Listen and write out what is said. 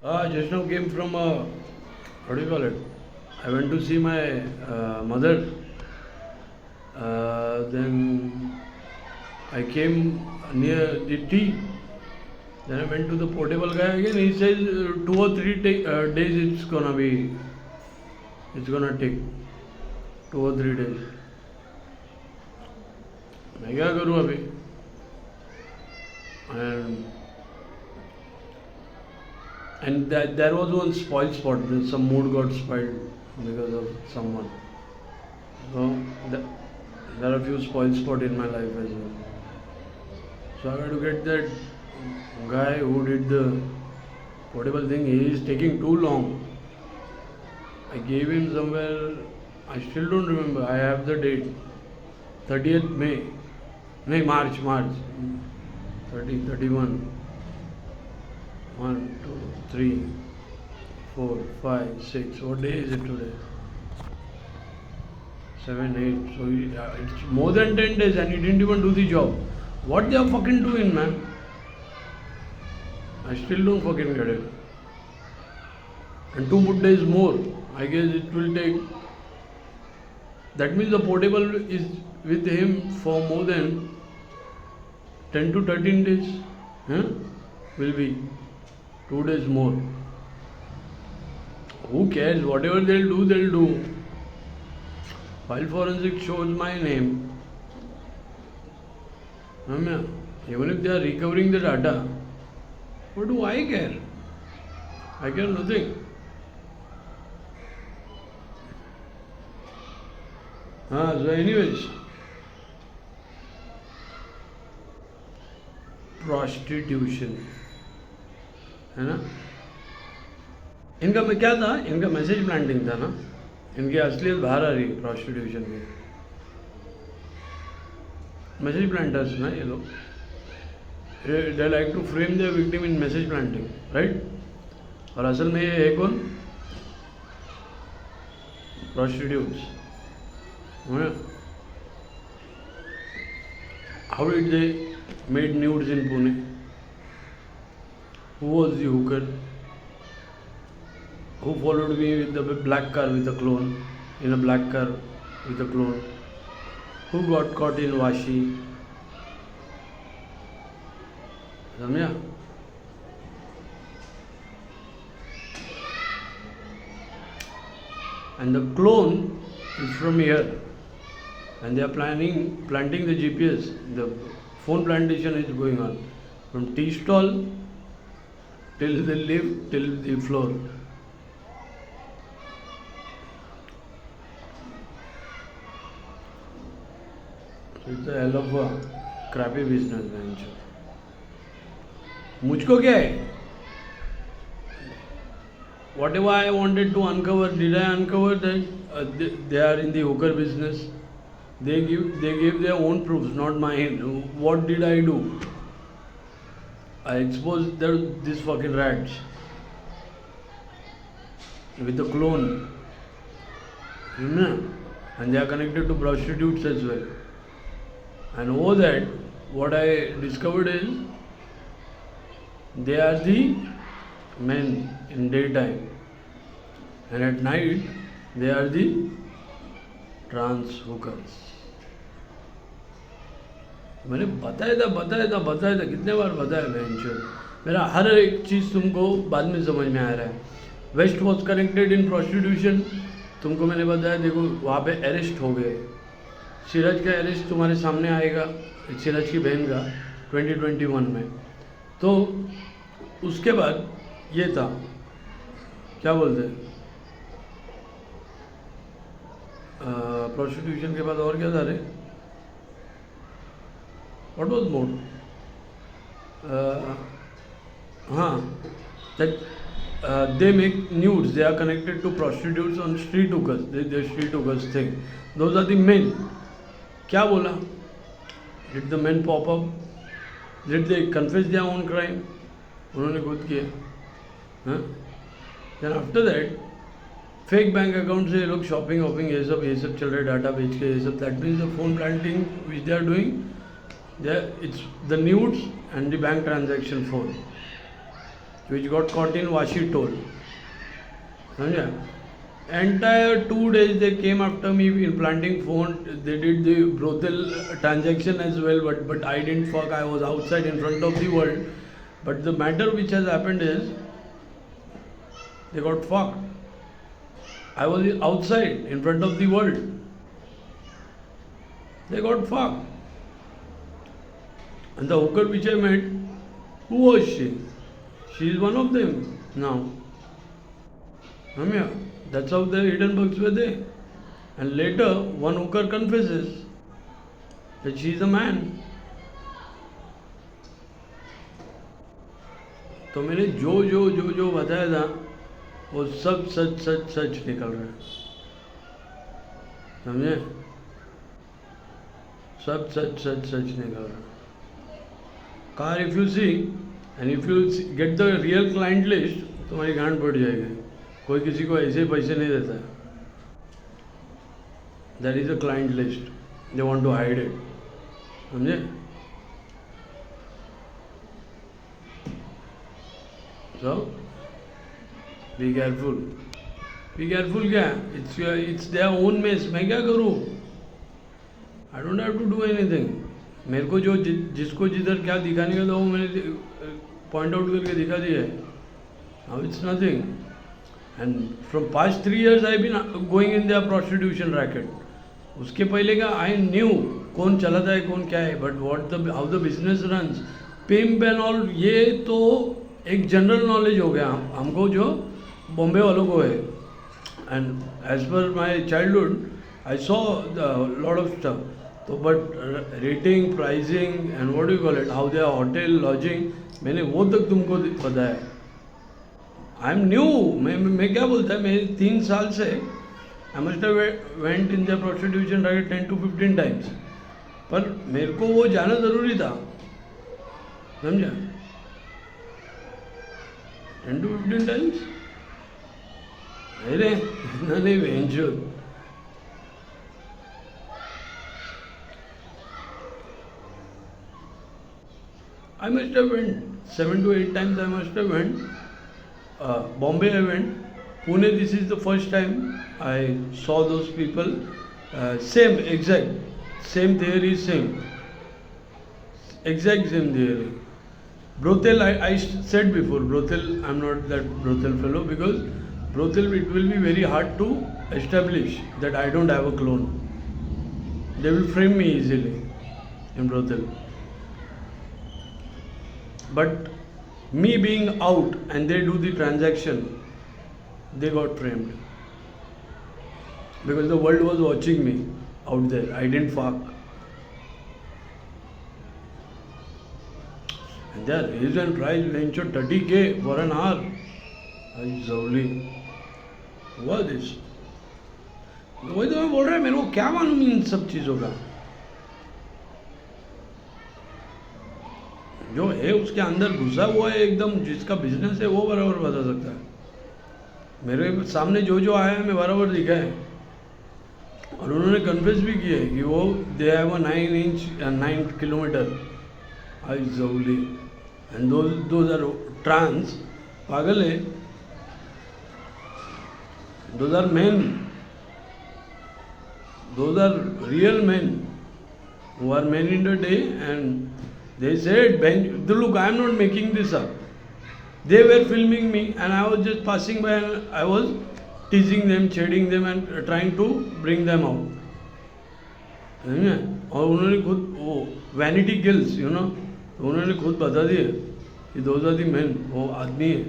Just now came from what do you call it? I went to see my mother. Then I came near the tea. Then I went to the portable guy again. He says 2 or 3 days it's gonna take 2 or 3 days. मैं क्या करूँ अभी? And that there was one spoiled spot. Some mood got spoiled because of someone. So there are a few spoiled spots in my life as well. So I had to get that guy who did the portable thing. He is taking too long. I gave him somewhere. I still don't remember. I have the date. 30th May. No, March. 30, 31. 1, 2, 3, 4, 5, 6. What day is it today? 7, 8. So it's more than 10 days and he didn't even do the job. What they are fucking doing, man? I still don't fucking get it. And 2 more days more. I guess it will take. That means the portable is with him for more than 10 to 13 days. Will be 2 days more. Who cares? Whatever they'll do, they'll do. File forensic shows my name. Even if they are recovering the data, what do I care? I care nothing. So anyways, prostitution है ना. इनका में क्या था? इनका message planting था ना. इनकी असलियत बाहर आ रही है प्रोस्टिट्यूशन की. मैसेज प्लांटर्स ना ये लोग. They like to frame the victim in message planting, right. और असल में ये है कौन? Prostitutes. How did they made nudes in Pune? Who was the hooker? Who followed me with the black car with a clone? In a black car with a clone? Who got caught in Vashi? समझा? And the clone is from here. And they are planting the GPS. The phone plantation is going on. From tea stall till the lift, till the floor. So it's a hell of a crappy business venture. मुझको क्या है? Whatever I wanted to uncover, did I uncover that they are in the hooker business? They gave their own proofs, not mine. What did I do? I exposed these fucking rats with a clone, and they are connected to prostitutes as well. And over that, what I discovered is they are the men in daytime, and at night they are the trans hookers. मैंने बताया था कितने बार बताया venture. मेरा हर एक चीज़ तुमको बाद में समझ में आ रहा है. West was connected in prostitution. तुमको मैंने बताया, देखो वहाँ पे अरेस्ट हो गए. सिराज का अरेस्ट तुम्हारे सामने आएगा, सिराज की बहन का 2021 में. तो उसके बाद ये था, क्या बोलते हैं, प्रोस्टिट्यूशन के बाद और क्या था रे? What was more? That they make nudes. They are connected to prostitutes on street hookers. The street hookers thing. Those are the men. क्या बोला? Did the men pop up? Did they confess their own crime? उन्होंने खुद किया. Then after that, fake bank account से ये लोग shopping ये सब चल रहा है, डाटा बेच के ये सब. That means the phone planting which they are doing. It's the nudes and the bank transaction phone. which got caught in Washi toll. समझा? Entire 2 days they came after me in planting phone. They did the brothel transaction as well, but I didn't fuck. I was outside in front of the world. But the matter which has happened is they got fucked. I was outside in front of the world. They got fucked. And the hooker which I met, who was she? She is one of them now. Ramya, that's how the Hindenburgs were there. And later, one hooker confesses that she is a man. तो मैंने जो बताया था वो सब सच निकल रहा है, समझे? सब सच निकल रहा है. Cause if you see and if you get the real client list, तुम्हारी गांड पड़ जाएगी. कोई किसी को ऐसे पैसे नहीं देता है. That is a client list. They want to hide it, समझे? So be careful. Be careful क्या? It's their own mess. मैं क्या करूँ? I don't have to do anything. मेरे को जो जिसको जिधर क्या दिखाने का था वो मैंने पॉइंट आउट करके दिखा दिया है. Now it's nothing. And from past 3 years I've been going in their prostitution racket. उसके पहले का I knew कौन चलाता है कौन क्या है. But how the business runs, pimp and all, ये तो एक जनरल नॉलेज हो गया हमको जो बॉम्बे वालों को है. And as per my childhood I saw lot of stuff. तो but rating, pricing and what you call it, how they hotel lodging, मैंने वो तक तुमको बताया. I am new. मैं क्या बोलता है, मैं 3 साल से I must have went in the prostitution right 10 to 15 times. पर मेरे को वो जाना ज़रूरी था, समझा? 10 to 15 times? अरे इतना नहीं venture. I must have went 7 to 8 times. I must have went. Bombay I went. Pune, this is the first time I saw those people. Same, exact, same theory, same. Exact same theory. Brothel, I said before, brothel, I'm not that brothel fellow, because brothel, it will be very hard to establish that I don't have a clone. They will frame me easily in brothel. But me being out and they do the transaction, they got framed. Because the world was watching me out there. I didn't fuck. And their raise and price venture 30K for an hour. I Zawli. What is? वही तो मैं बोल रहा है, मेरे को क्या मालूम इन सब चीज़ों का. जो है उसके अंदर घुसा हुआ है एकदम, जिसका बिजनेस है वो बराबर बता सकता है. मेरे सामने जो आया है मैं बराबर दिखा है. और उन्होंने कन्फेस भी किया है कि वो they have a 9 kilometre. I Zawli. And those are trans, पागल है. Those are men. Those are real men who are men in the day, and they said, look, I am not making this up. They were filming me and I was just passing by and I was teasing them, shading them and trying to bring them out. और उन्होंने खुद वो vanity kills, उन्होंने खुद बता दिए कि those are the men, वो आदमी है.